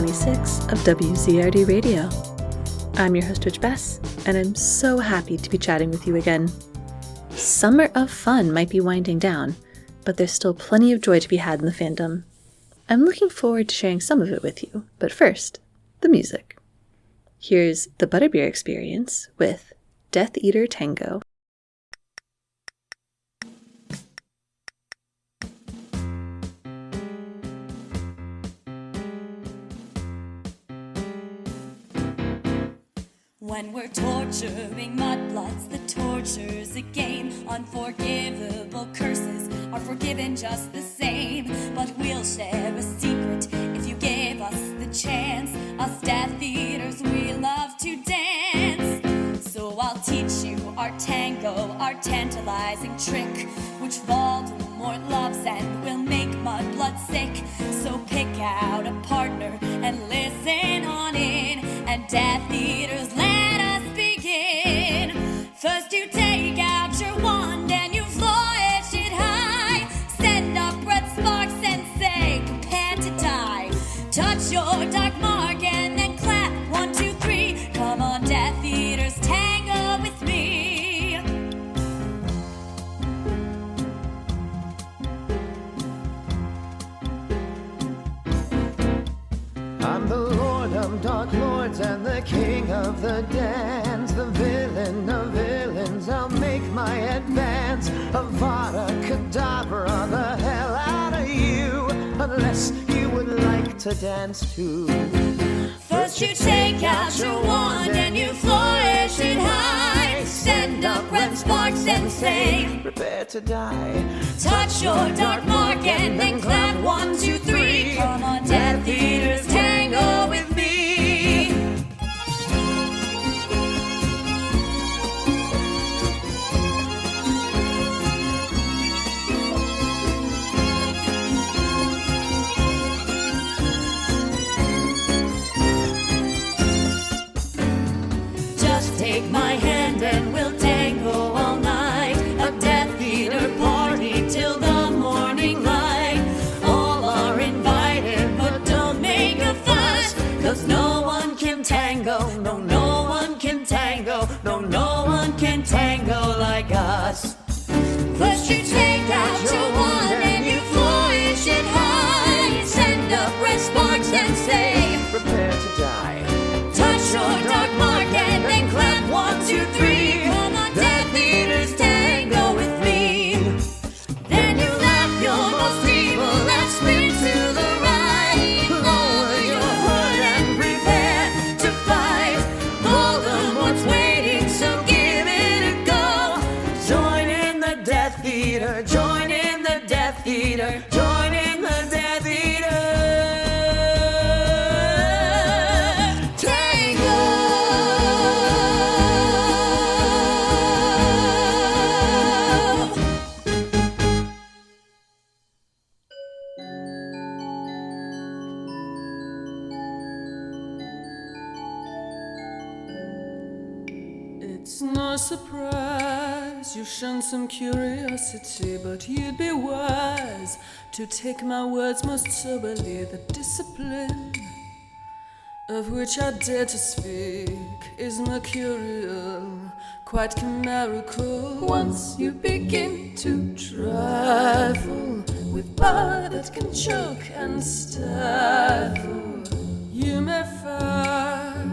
26 of WZRD Radio. I'm your host, Rich Bess, and I'm so happy to be chatting with you again. Summer of fun might be winding down, but there's still plenty of joy to be had in the fandom. I'm looking forward to sharing some of it with you, but first, the music. Here's the Butterbeer Experience with Death Eater Tango. When we're torturing mudbloods, the torture's a game. Unforgivable curses are forgiven just the same. But we'll share a secret if you give us the chance. Us Death Eaters, we love to dance. So I'll teach you our tango, our tantalizing trick, which Voldemort loves and will make mudblood sick. So pick out a partner and listen on in. And Death Eaters, let us begin. First you take out your wand and you flourish it high. Send up red sparks and say, prepare to die. Touch your dark mark and then clap, 1, 2, 3. Come on, Death Eaters, tango with me. I'm the Lord of Dark Lords and the King of the Dance. The villain of villains, I'll make my advance. Avada Kedavra, the hell out of you, unless you would like to dance too. First you take out your wand and you flourish it high. Send up red sparks and say, prepare to die. touch your dark mark and then clap, 1, 2, 3. Come on, Death Eaters, tango with me. Just take my hand and we'll tango all night. A Death Eater party till the morning light. All are invited, but don't make a fuss. 'Cause no one can tango, no one can tango. No one can tango like us. First you take out your wand and you flourish it high. Send up red sparks and say, Prepare to die. touch your dark mark and then clap, 1, 2, 3. Come on, Death Eaters, tango with me. Then you laugh your most evil laugh, spin to the right. Lower your hood and prepare to fight. Voldemort's waiting, so give it a go. Join in the Death Eater, join in the Death Eater, join in the Death Eater. It's no surprise you've shown some curiosity, but you'd be wise to take my words most soberly. The discipline of which I dare to speak is mercurial, quite chimerical. Once you begin to trifle with power that can choke and stifle, you may find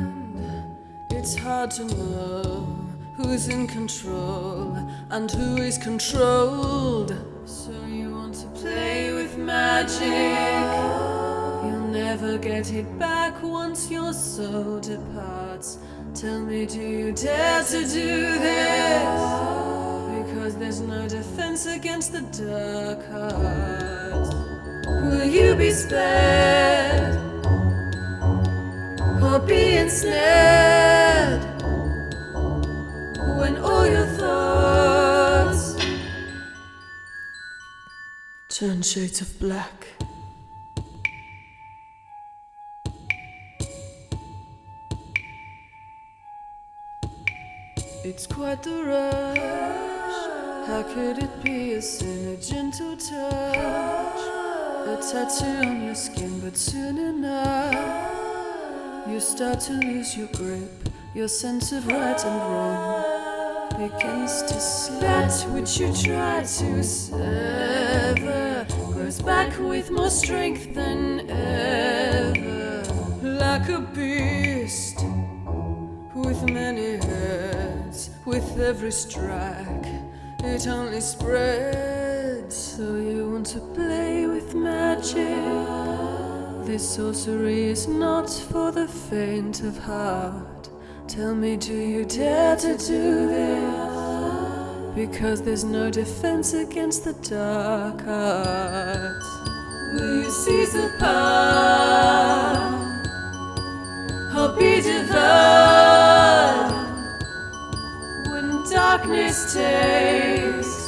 it's hard to know who's in control and who is controlled. So you want to play with magic? You'll never get it back once your soul departs. Tell me, do you dare to do this? Because there's no defense against the dark heart. Will you be spared or be ensnared when all your thoughts turn shades of black? It's quite the rush. How could it be a sin? A gentle touch, a tattoo on your skin, but soon enough You start to lose your grip, your sense of right and wrong begins to slip. That which you try to sever grows back with more strength than ever. Like a beast with many heads, with every strike it only spreads. So you want to play with magic. This sorcery is not for the faint of heart. Tell me, do you dare to do this? Because there's no defense against the dark arts. Will you seize the power or be devoured when darkness takes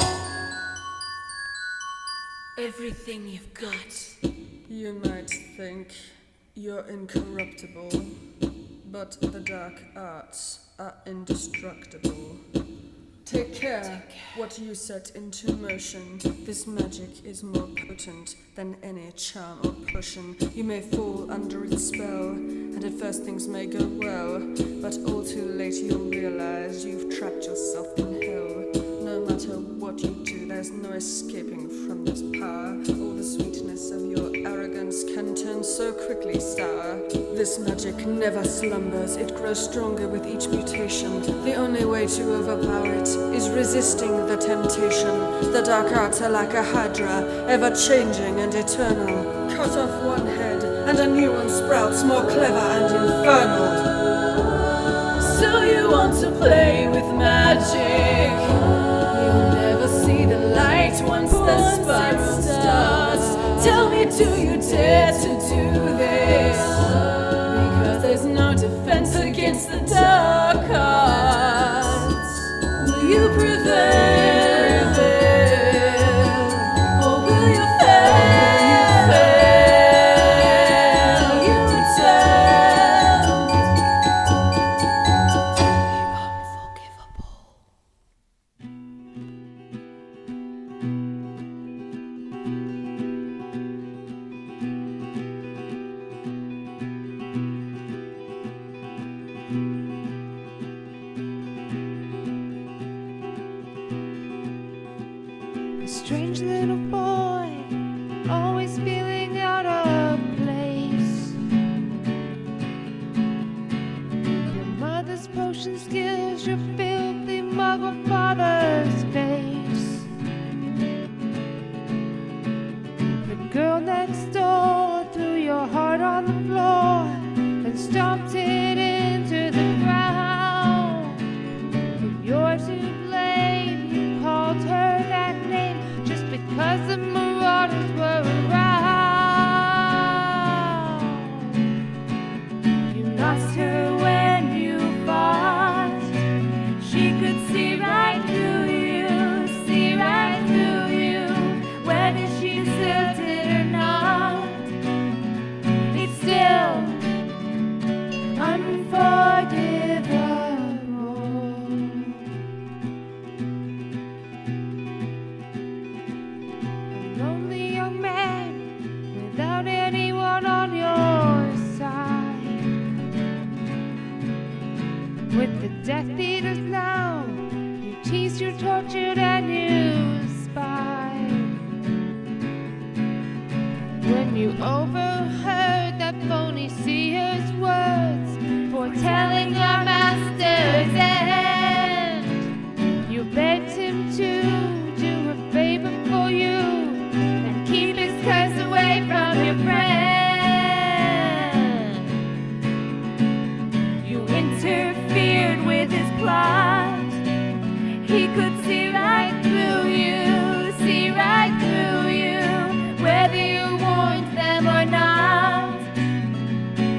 everything you've got? You might think you're incorruptible, but the dark arts are indestructible. Take care what you set into motion. This magic is more potent than any charm or potion. You may fall under its spell, and at first things may go well, but all too late you'll realize you've trapped yourself in hell. No matter what you do, there's no escaping from this power. All the sweetness of your arrogance can turn so quickly sour. This magic never slumbers, it grows stronger with each mutation. The only way to overpower it is resisting the temptation. The dark arts are like a hydra, ever changing and eternal. Cut off one head and a new one sprouts, more clever and infernal. So you want to play with magic? You'll never see the light once the spark starts. Tell me, do you dare to do this? Because there's no defense against the dark arts. Will you prevail? Or will you fail? You attempt. Unforgivable. A strange little boy, always feeling out of place. Your mother's potion skills, your filthy muggle father's face. The girl next door threw your heart on the floor and stomped it into the ground. But you're to blame, you called her that name just because the marauders were around. You lost her when you fought. She could see right through you, see right through you, whether she deserved it or not. It's still unforgivable. A lonely young man without anyone on your side. With the Death Eaters now, you teased, you tortured, and you spied. When you overheard that phony seer's words foretelling our master's end, you begged him to do a favor for you and keep his curse away from your friend. You interfered with his plot. He could see right through you, see right through you, whether you warned them or not.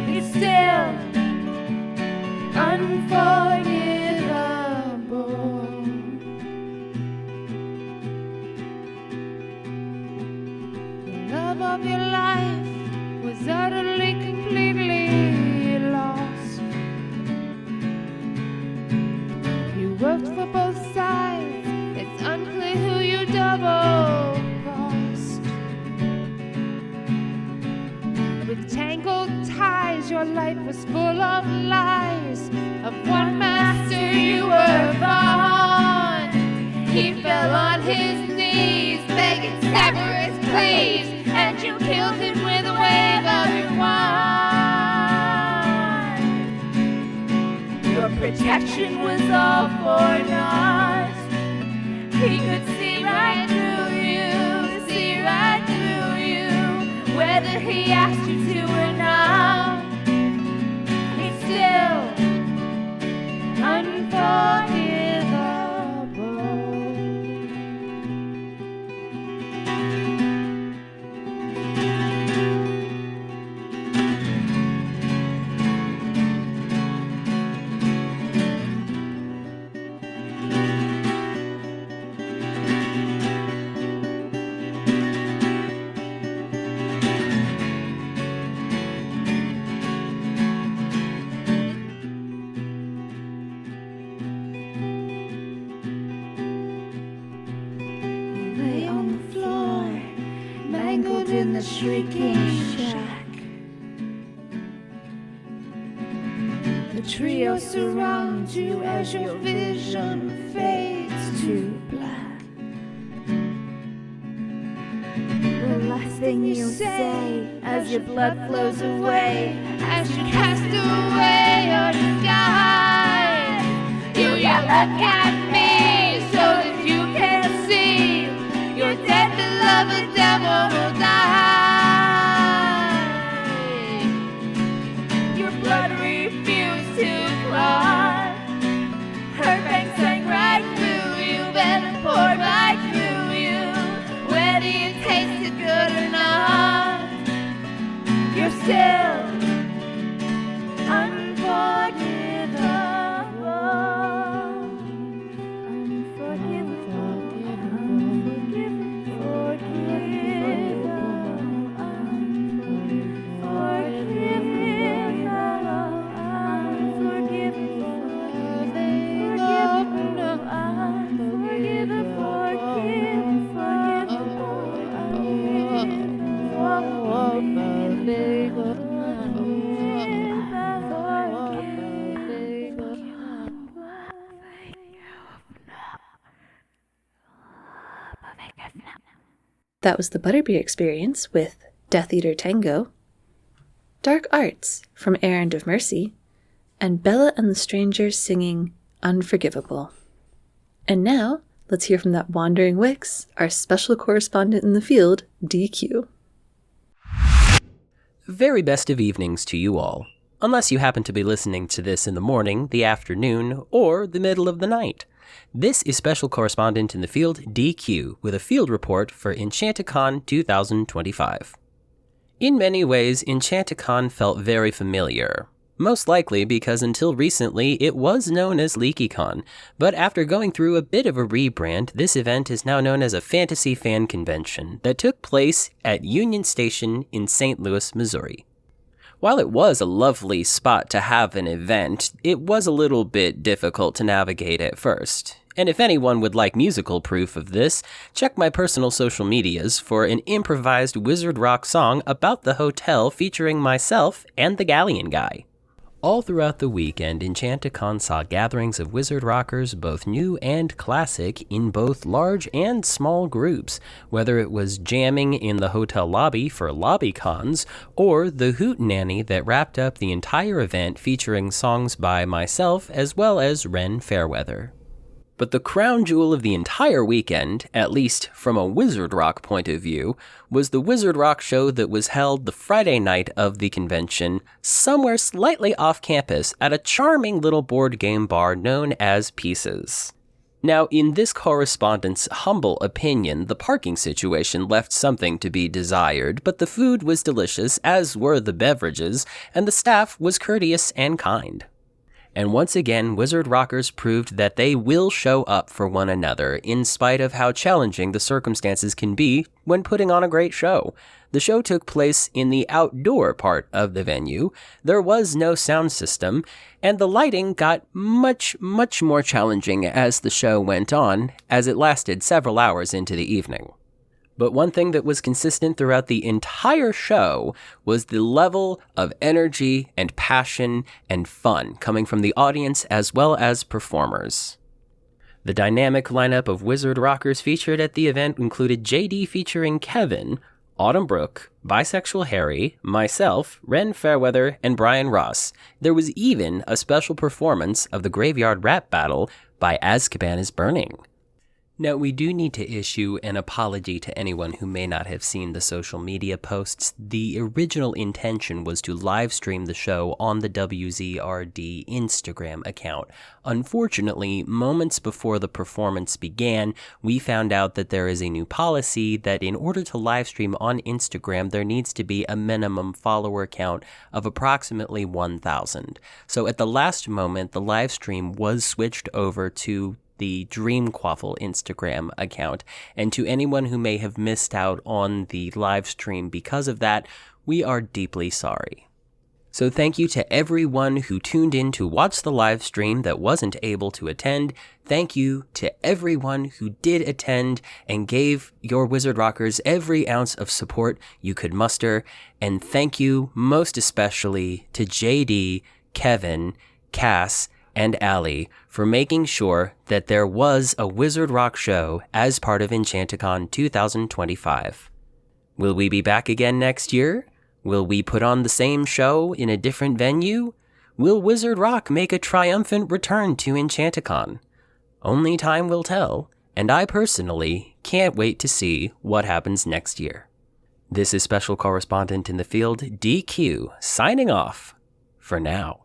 It's still unforgivable. The love of your life was utterly, completely lost. You worked for both sides, it's unclear who you double-crossed. With tangled ties, 'cause your life was full of lies. Of one master you were fond. He fell on his knees, begging Severus, please, and you killed him with a wave of your wand. Your protection was all for naught. He could see right through you, see right through you, whether he asked you to or not. He's still unforgivable. In the shrieking shack, the trio surrounds you as your vision fades to black. The last thing you say as your blood flows away, as you cast away your disguise, you yell, "Look at me," so that you can see you're dead, beloved devil will die. Your blood refused to clot. Her fangs sang right through you, venom poured right through you. Whether you tasted good or not, you're still unforgivable. That was the Butterbeer Experience with Death Eater Tango, Dark Arts from Errand of Mercy, and Bella and the Stranger singing Unforgivable. And now, let's hear from that wandering Wix, our special correspondent in the field, DQ. Very best of evenings to you all, unless you happen to be listening to this in the morning, the afternoon, or the middle of the night. This is Special Correspondent in the Field, DQ, with a field report for EnchantiCon 2025. In many ways, EnchantiCon felt very familiar. Most likely because until recently it was known as LeakyCon, but after going through a bit of a rebrand, this event is now known as a fantasy fan convention that took place at Union Station in St. Louis, Missouri. While it was a lovely spot to have an event, it was a little bit difficult to navigate at first. And if anyone would like musical proof of this, check my personal social medias for an improvised wizard rock song about the hotel featuring myself and the Galleon Guy. All throughout the weekend, EnchantiCon saw gatherings of wizard rockers, both new and classic, in both large and small groups, whether it was jamming in the hotel lobby for lobby cons, or the hootenanny that wrapped up the entire event featuring songs by myself as well as Ren Fairweather. But the crown jewel of the entire weekend, at least from a wizard rock point of view, was the wizard rock show that was held the Friday night of the convention, somewhere slightly off campus at a charming little board game bar known as Pieces. Now, in this correspondent's humble opinion, the parking situation left something to be desired, but the food was delicious, as were the beverages, and the staff was courteous and kind. And once again, Wizard Rockers proved that they will show up for one another, in spite of how challenging the circumstances can be when putting on a great show. The show took place in the outdoor part of the venue, there was no sound system, and the lighting got much more challenging as the show went on, as it lasted several hours into the evening. But one thing that was consistent throughout the entire show was the level of energy and passion and fun coming from the audience as well as performers. The dynamic lineup of Wizard Rockers featured at the event included JD featuring Kevin, Autumn Brooke, Bisexual Harry, myself, Ren Fairweather, and Brian Ross. There was even a special performance of the Graveyard Rap Battle by Azkaban is Burning. Now, we do need to issue an apology to anyone who may not have seen the social media posts. The original intention was to live stream the show on the WZRD Instagram account. Unfortunately, moments before the performance began, we found out that there is a new policy that in order to live stream on Instagram, there needs to be a minimum follower count of approximately 1,000. So at the last moment, the live stream was switched over to the Dreamquaffle Instagram account, and to anyone who may have missed out on the live stream because of that, we are deeply sorry. So thank you to everyone who tuned in to watch the live stream that wasn't able to attend. Thank you to everyone who did attend and gave your Wizard Rockers every ounce of support you could muster. And thank you most especially to JD, Kevin, Cass, and Allie for making sure that there was a Wizard Rock show as part of EnchantiCon 2025. Will we be back again next year? Will we put on the same show in a different venue? Will Wizard Rock make a triumphant return to EnchantiCon? Only time will tell, and I personally can't wait to see what happens next year. This is Special Correspondent in the Field, DQ, signing off for now.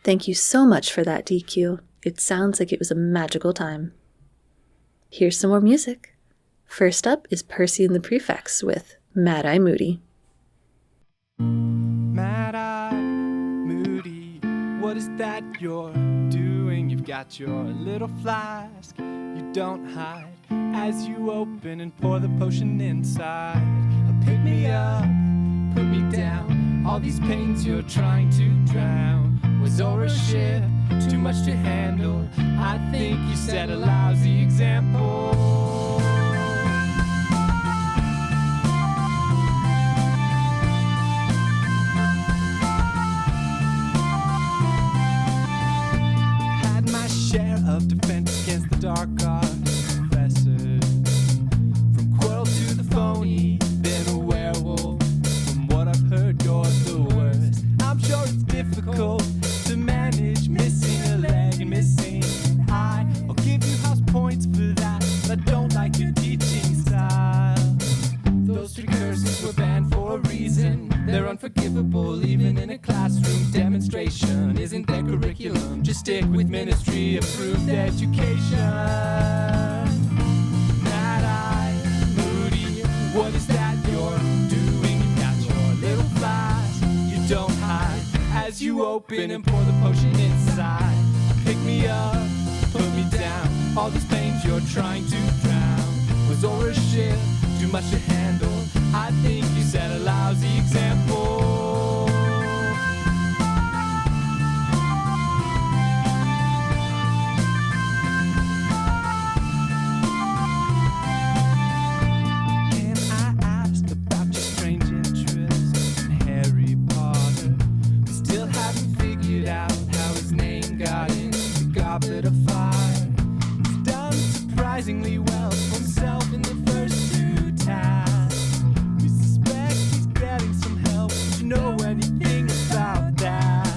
Thank you so much for that, DQ. It sounds like it was a magical time. Here's some more music. First up is Percy and the Prefects with Mad Eye Moody. Mad Eye Moody, what is that you're doing? You've got your little flask, you don't hide. As you open and pour the potion inside, pick me up, put me down. All these pains you're trying to drown. Was over a ship, too much to handle. I think you set a lousy example. Had my share of defense against the dark arts professor. From Quirrell to the phony, been a werewolf. From what I've heard, you're the worst. I'm sure it's difficult to manage missing a leg and missing an eye. I'll give you house points for that, but I don't like your teaching style. Those three curses were banned for a reason. They're unforgivable even in a classroom demonstration. Isn't their curriculum? Just stick with ministry approved education. Mad Eye Moody, what is that you're doing? You got your little flask, you don't hide. As you open and pour the potion inside, pick me up, put me down. All these pains you're trying to drown. Was over a ship, too much to handle. I think you set a lousy example. Can I ask about your strange interest in Harry Potter? We still haven't figured out how his name got in the Goblet of Fire. He's done surprisingly well for himself in the first two tasks. We suspect he's getting some help. Do you know anything about that?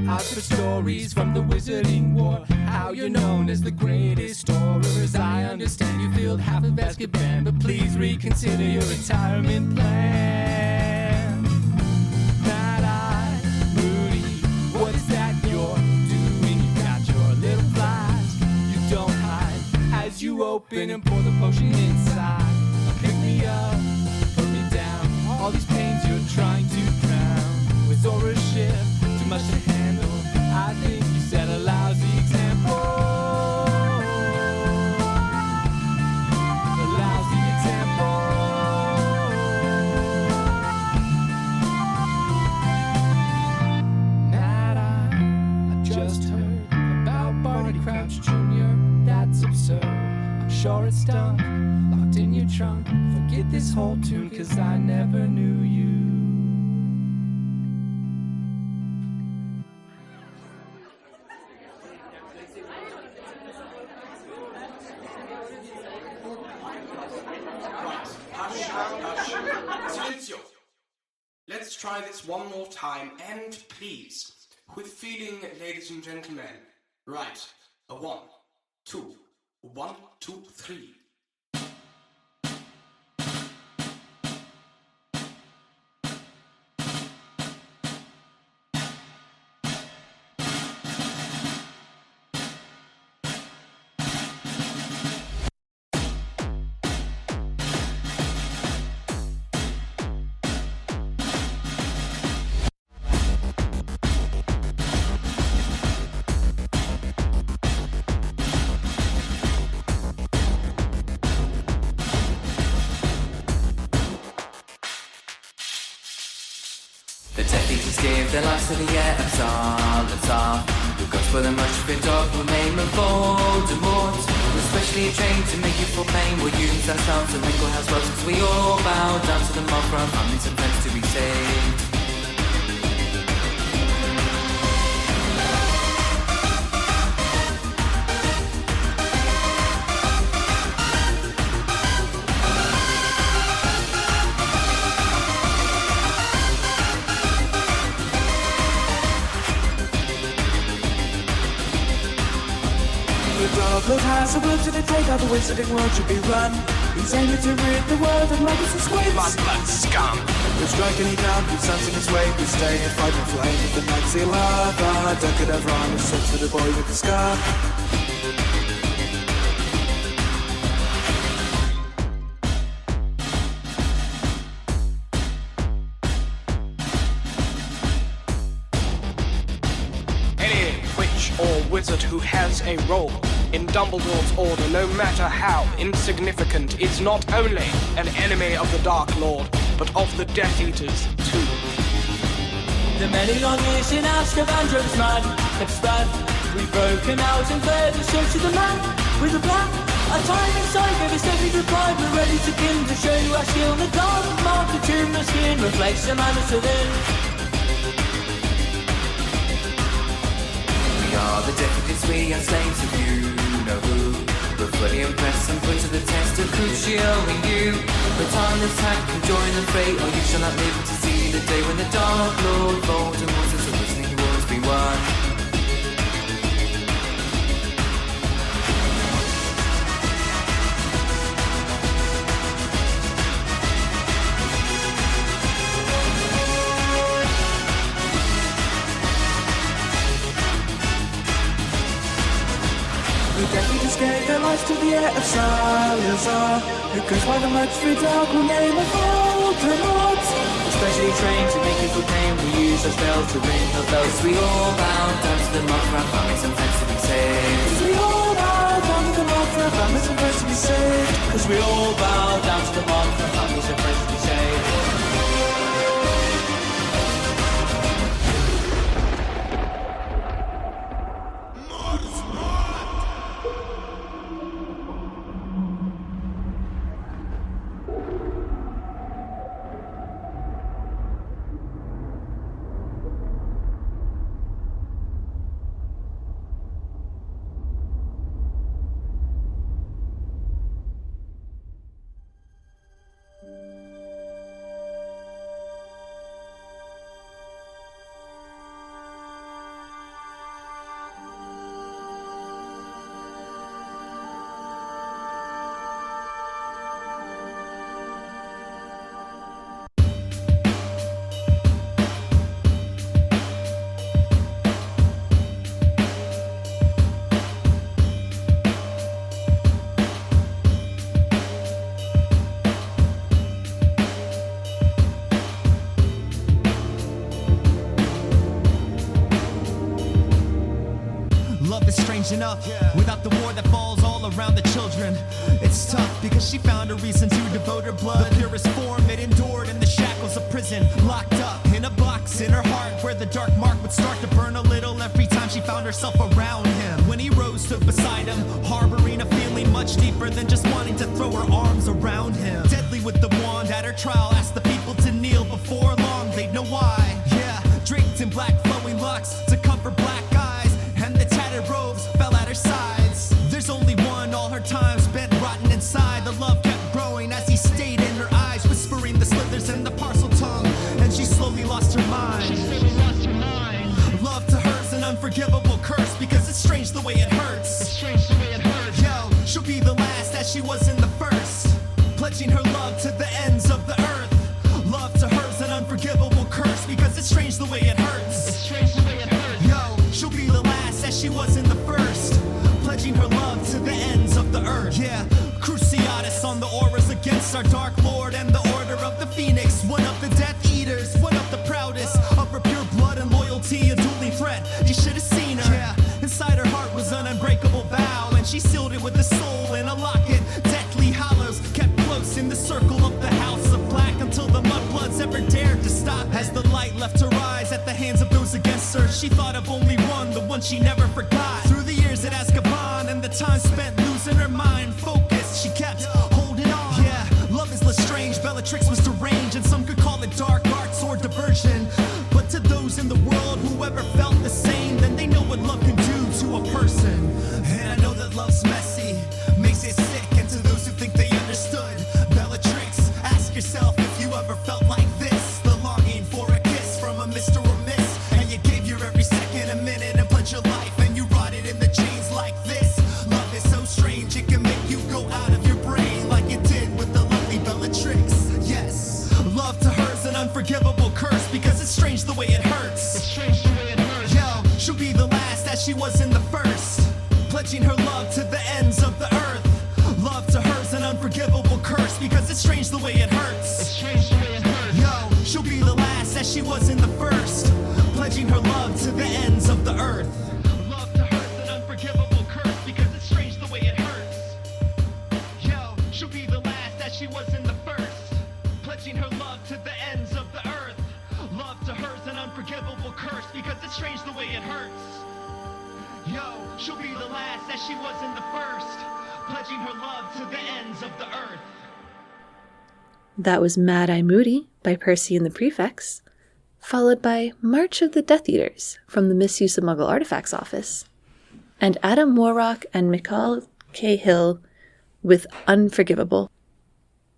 I've heard stories from the Wizarding War, how you're known as the greatest storer. As I understand, you filled half of Azkaban, but please reconsider your retirement plan. Mad Eye Moody, what is that you're doing? You've got your little flask, you don't hide. As you open and pour the potion inside, pick me up, put me down. All these pains you're trying to drown. With over a ship, too much to handle. I think you set a lousy example. A lousy example. Mad Eye, I just heard about Barney Crouch Jr. That's absurd. I'm sure before it's done. Locked in your trunk, forget this whole tune, 'cause I never knew you. Silenzio. Let's try this one more time, and please, with feeling, ladies and gentlemen. Right, a 1, 2, 1, 2, 3. The deputies give their lives to the Tsar, who goes for the much of a dog will name of Voldemort. We're specially trained to make you feel pain. We'll use our styles to wrinkle house rocks, 'cause we all bow down to the mob for our families and friends to be saved. The Dark Lord has a word to the take, how the wizarding world should be run. He's aiming to rid the world of maggots and squids. Blood scum. We're striking it down, he stands in his way. We stay and fight and flame with the Nazi lava. Don't get ever on his sense for the boy with the scar. Any witch or wizard who has a role in Dumbledore's order, no matter how insignificant, is not only an enemy of the Dark Lord, but of the Death Eaters too. The many long years in Azkaban drove us mad, kept us bad. We've broken out and fled in search of the man with a plan. Our time inside gave us every good pride. We're ready to begin to show you our skill in the dark. Mark the tomb, the skin reflects the madness within. We are the deputies, we are slaves of you know who. We're fully impressed and put to the test of Crucio in you. Return the attack and join the fray, or you shall not live to see the day when the Dark Lord Voldemort is a listening wars be won. The deputies gave their lives to the heir of Salazar, who goes by the much for dark will name of Voldemort. Especially trained to make you feel pain. We use our spells to ring the bells. We all bow down to the mob for our families and friends to be saved. 'Cause we all bow down to the mob for our families and friends to be saved. 'Cause we all bow down to the mob for families and friends to be saved. Love is strange enough, without the war that falls all around the children. It's tough because she found a reason to devote her blood. The purest form it endured in the shackles of prison. Locked up in a box in her heart where the dark mark would start to burn a little every time she found herself around him. When he rose, stood beside him, harboring a feeling much deeper than just wanting to throw her arms around him. Deadly with the wand at her trial, asked the people to kneel. Before long, they'd know why. Yeah, draped in black flowing locks to cover black eyes, and the tattered robes fell at her sides. There's only one, all her time spent rotten inside. The love kept growing as he stayed in her eyes, whispering the slithers in the parcel tongue, and she slowly lost her mind. Love to her's an unforgivable curse, because it's strange the way it hurts. Yo, she'll be the last as she was in the first, pledging her love to the ends of the earth. Love to her's an unforgivable curse, because it's strange the way it hurts. Yo, she'll be the last as she was in the first, pledging her love to the ends of the earth. Yeah, Cruciatus on the auras against our Dark Lord and the Order of the Phoenix, one of the Death Eaters, one of the proudest of her pure blood and loyalty, a dueling threat. You should have seen her. Yeah, inside her heart was an unbreakable vow, and she sealed it with a soul in a locket. Deathly hollows kept close in the circle of the House of Black, until the mudbloods ever dared to stop. As the light left her eyes at the hands of those against her, she thought of only one, the one she never forgot. Through the years at Azkaban and the time spent losing her mind focus, she kept holding on. Yeah, love is Lestrange, Bellatrix was deranged, and some could call it dark arts or diversion. But to those in the world who ever felt the same, then they know what love can do to a person. And I know that love's messy, makes it sick, and to those who think they understood Bellatrix, ask yourself if you ever felt like this. The longing for a kiss from a Mr. or Miss, and you gave your every second a minute and pledged your life, and you rotted in the chains like this. Love is so strange, it can make you go out of your brain, like it did with the lovely Bellatrix. Yes, love to her's an unforgivable curse, because it's strange the way it hurts. Yo, she'll be the last as she was in the first, pledging her love to the ends of the earth. Love to her's an unforgivable curse, because it's strange the way it hurts. Yo, she'll be the last as she was in the first, pledging her love to the ends of the earth. Love to her's an unforgivable curse, because it's strange the way it hurts. Yo, she'll be the last as she was in the first, pledging her love to the ends of the earth. Love to her's an unforgivable curse, because it's strange the way it hurts. Yo, she'll be the last as she was in the first, pledging her love to the ends of the earth. That was Mad Eye Moody by Percy and the Prefects, followed by March of the Death Eaters from the Misuse of Muggle Artifacts Office, and Adam Warrock and Mikhail K. Hill with Unforgivable.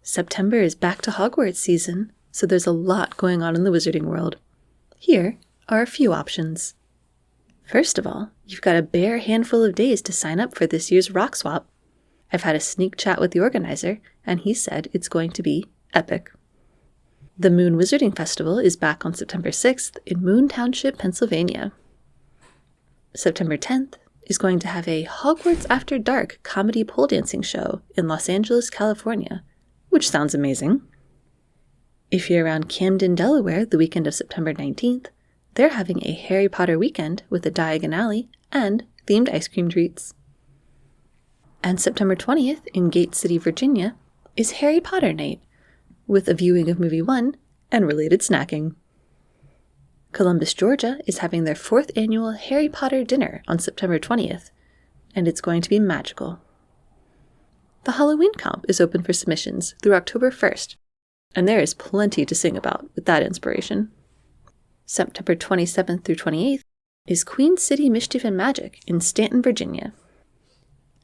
September is back to Hogwarts season, so there's a lot going on in the wizarding world. Here are a few options. First of all, you've got a bare handful of days to sign up for this year's Rock Swap. I've had a sneak chat with the organizer, and he said it's going to be epic. The Moon Wizarding Festival is back on September 6th in Moon Township, Pennsylvania. September 10th is going to have a Hogwarts After Dark comedy pole dancing show in Los Angeles, California, which sounds amazing. If you're around Camden, Delaware, the weekend of September 19th, they're having a Harry Potter weekend with a Diagon Alley and themed ice cream treats. And September 20th in Gate City, Virginia, is Harry Potter Night, with a viewing of Movie 1 and related snacking. Columbus, Georgia is having their 4th annual Harry Potter dinner on September 20th, and it's going to be magical. The Halloween comp is open for submissions through October 1st, and there is plenty to sing about with that inspiration. September 27th through 28th is Queen City Mischief and Magic in Stanton, Virginia.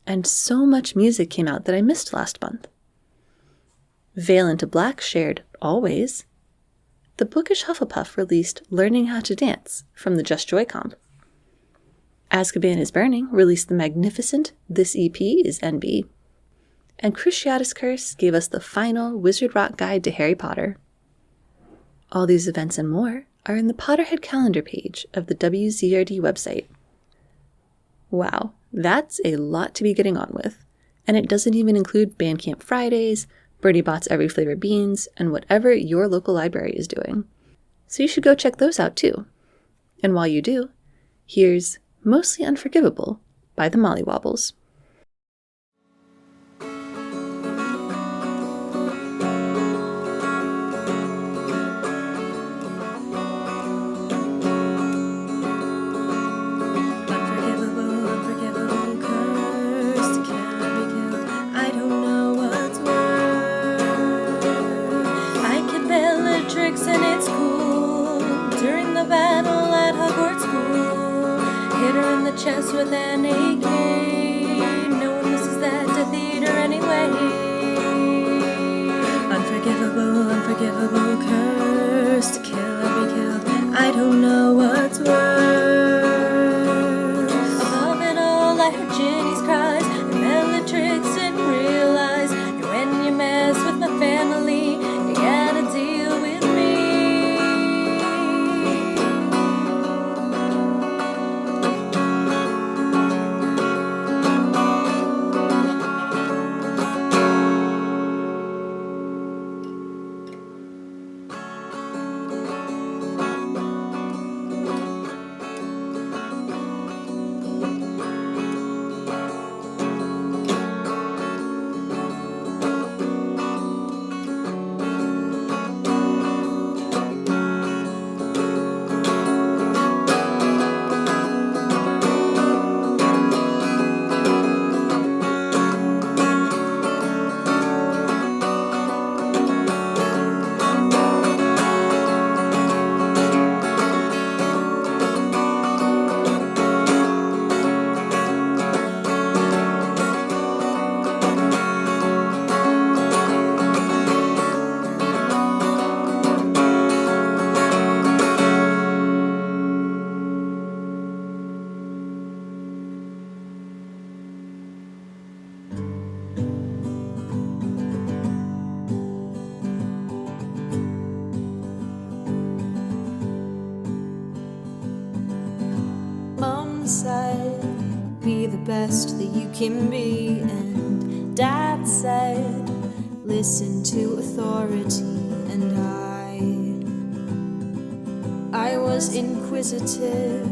And so much music came out that I missed last month. Veil Into Black shared Always. The Bookish Hufflepuff released Learning How to Dance from the Just Joy comp. Azkaban is Burning released the magnificent This EP is NB. And Cruciatus Curse gave us the final Wizard Rock Guide to Harry Potter. All these events and more are in the Potterhead calendar page of the WZRD website. Wow, that's a lot to be getting on with, and it doesn't even include Bandcamp Fridays, Bernie Bot's Every Flavor Beans, and whatever your local library is doing. So you should go check those out too. And while you do, here's Mostly Unforgivable by the Mollywobbles. Unforgivable, cursed, cannot be killed. chest with an AK. No one misses that to theater anyway. Unforgivable, unforgivable curse to kill or be killed. I don't know what's worse. Above it all, I heard Ginny's cries. Remember tricks and realize that when you mess with my family, you gotta deal with me. Mom said, be the best that you can be, and Dad said, listen to authority. And I was inquisitive,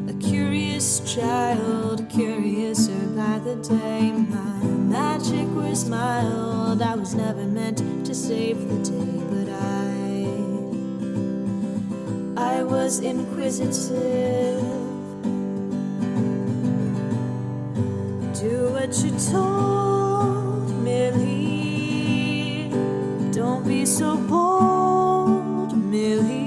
a curious child, curiouser by the day. My magic was mild, I was never meant to save the day, but I was inquisitive. Do what you told, Millie. Don't be so bold, Millie.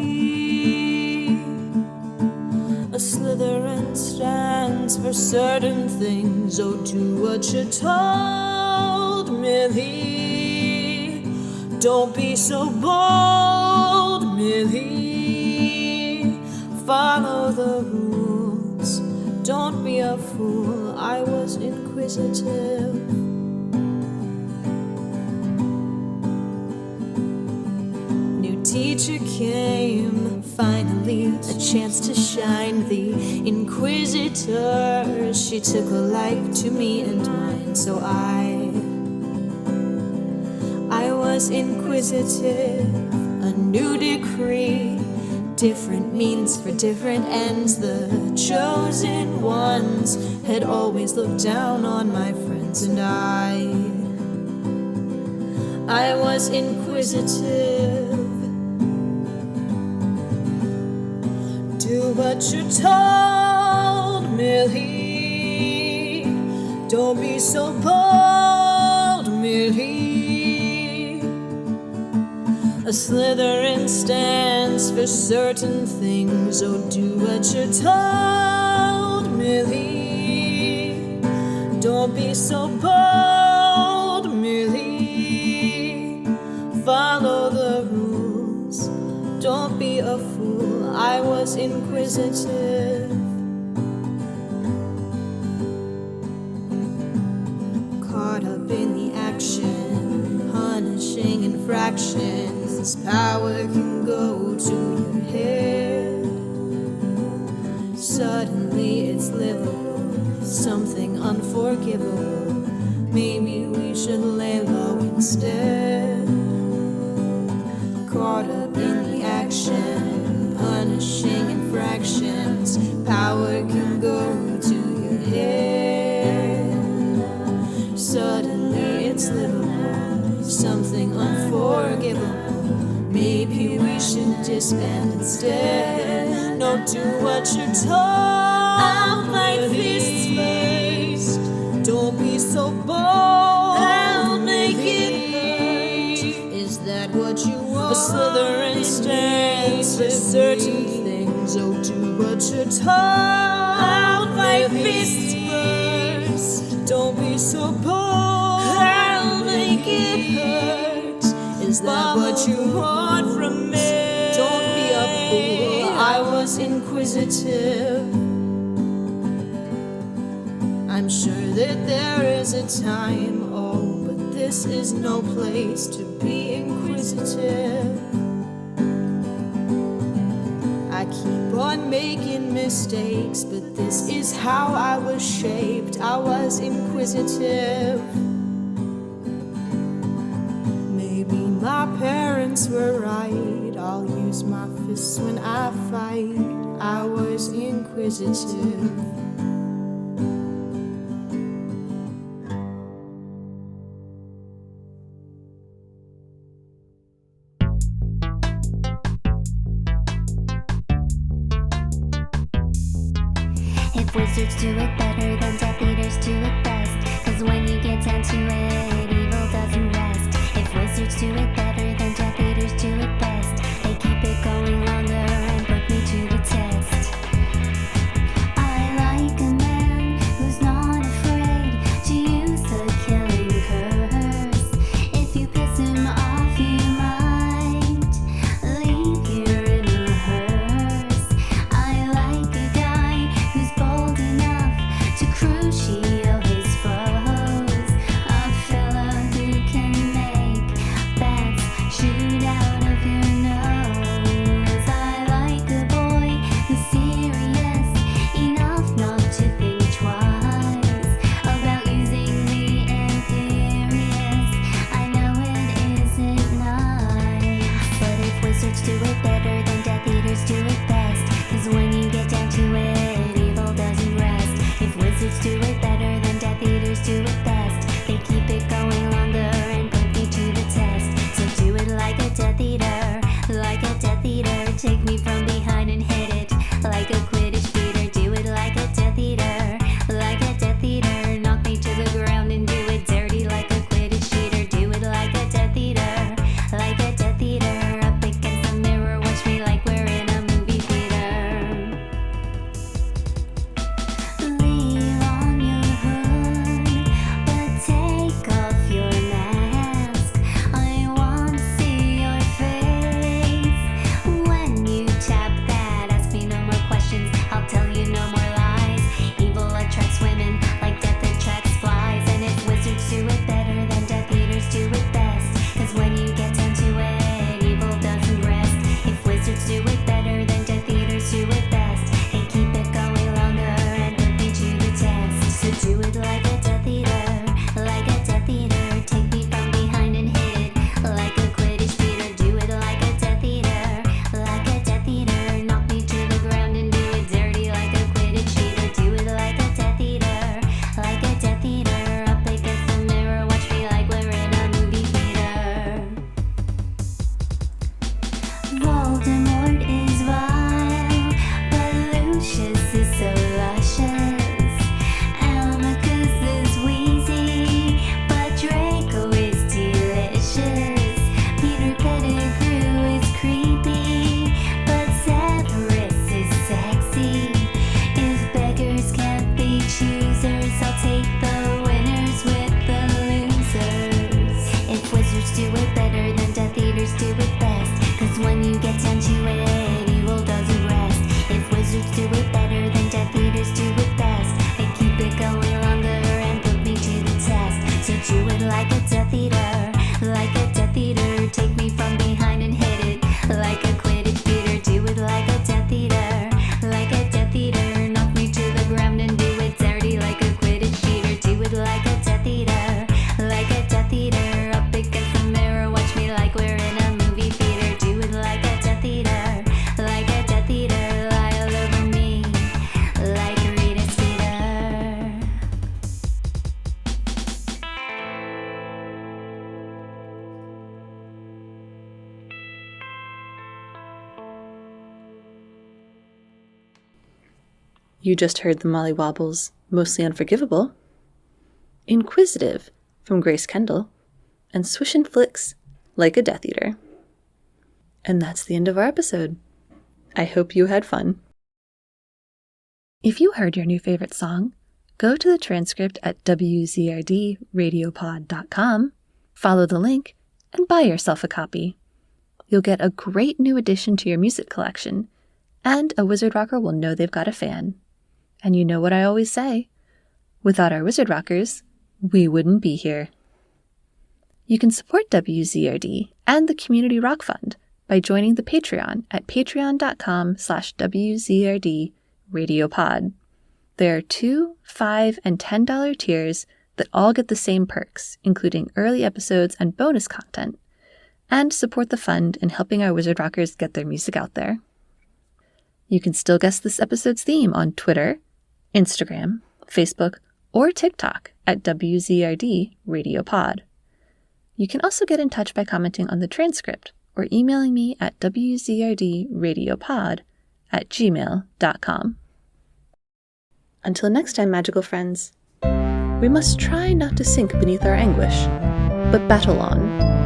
A Slytherin stands for certain things. Oh, do what you're told, Millie. Don't be so bold, Millie. Follow the rules. Don't be a fool. I was inquisitive. New teacher came, finally a chance to shine. The inquisitor, she took a like to me and mine. So I was inquisitive. A new decree, different means for different ends. The chosen ones had always looked down on my friends, and I was inquisitive. Do what you're told, Millie. Don't be so bold, Millie. A Slytherin stands for certain things. Oh, do what you're told, Millie. Don't be so bold, Millie. Follow the rules. Don't be a fool. I was inquisitive. Caught up in the action, punishing infractions. This power can go to your head. Suddenly it's livable, something unforgivable. Maybe we should lay low instead. Caught up in the action, punishing infractions. Power can go to your head. Suddenly it's livable, something unforgivable. Maybe we should disband instead. No, do what you're told. I'll fight fists first. Don't be so bold. I'll make it hurt. Is that what you want? A Slytherin stands for certain things. Oh, do what you're told. I'll fight it hurts. Is that what you want from me? Don't be a fool, I was inquisitive. I'm sure that there is a time, oh, but this is no place to be inquisitive. I keep on making mistakes, but this is how I was shaped. I was inquisitive. Maybe my parents were right. I'll use my fists when I fight. I was inquisitive. If wizards do it better, then Death Eaters do it best. 'Cause when you get down to it, evil doesn't rest. If wizards do it better, then Death Eaters do it best. They keep it going longer and put me to the test. I like a man who's not afraid to use the killing curse. If you piss him off, you might leave here in a hearse. I like a guy who's bold enough to crucial his foes. A fella who can make bats shoot out of your nose. I like a boy who's serious enough not to think twice about using the imperious. I know it isn't nice, but if wizards do it better, then Death Eaters do it best. 'Cause when you get down to it, evil doesn't rest. If wizards do it better, then Death Eaters do it best. They keep it going longer and put me to the test. So do it like a Death Eater, like a Death Eater. Take me from behind and hit it like a Quidditch beater. Do it like a Death Eater, like a Death Eater. Knock me to the ground and do it dirty like a Quidditch cheater. Do it like a Death Eater, like a Death Eater. Up against the mirror, watch me like we're in a movie theater. Leave on your hood, but take off your mask. I want to see your face when you tap that. Ask me no more questions, I'll tell you no more lies. Evil attracts women like death attracts flies. And if wizards do it better, then Death Eaters do it best. 'Cause when you get down to it, evil doesn't rest. If wizards do it better, then Death Eaters do it best. They keep it going longer and put me to the test. So do it like a Death Eater, like a Death Eater. Take me from behind and hit it like a Quidditch beater. Do it like a Death Eater, like a Death Eater. Knock me to the ground and do it dirty like a Quidditch cheater. Do it like a Death Eater, like a Death Eater. Up against the mirror, watch me like we're in a movie theater. Voldemort is vile, but Lucius is so luscious. Amicus is wheezy, but Draco is delicious. Peter Pettigrew is creepy, but Severus is sexy. If beggars can't be choosers, I'll take the winners with the losers. If wizards do it better, then Death Eaters do it best. 'Cause when you get down to it, evil doesn't rest. If wizards do it better, then Death Eaters do it best. They keep it going longer and put me to the test. So do it like a Death Eater, like a Death Eater. Take me from behind and hit it like a Quidditch beater. Do it like a Death Eater, like a Death Eater. Knock me to the ground and do it dirty like a Quidditch cheater. Do it like a Death Eater, like a Death Eater. Up against the mirror, watch me like we're in a movie theater. Do it like a Death Eater, like a Death Eater. Lie all over me like Rita Skeeter. You just heard the Molly Wobbles, Mostly Unforgivable, Inquisitive from Grace Kendall, and Swish and Flicks, Like a Death Eater. And that's the end of our episode. I hope you had fun. If you heard your new favorite song, go to the transcript at wzrdradiopod.com follow the link, and buy yourself a copy. You'll get a great new addition to your music collection, and a Wizard Rocker will know they've got a fan. And you know what I always say, without our Wizard Rockers, we wouldn't be here. You can support WZRD and the Community Rock Fund by joining the Patreon at patreon.com/WZRD RadioPod. There are $2, $5, and $10 tiers that all get the same perks, including early episodes and bonus content, and support the fund in helping our Wizard Rockers get their music out there. You can still guess this episode's theme on Twitter, Instagram, Facebook, or TikTok at WZRD RadioPod. You can also get in touch by commenting on the transcript or emailing me at wzrdradiopod@gmail.com. Until next time, magical friends, we must try not to sink beneath our anguish, but battle on.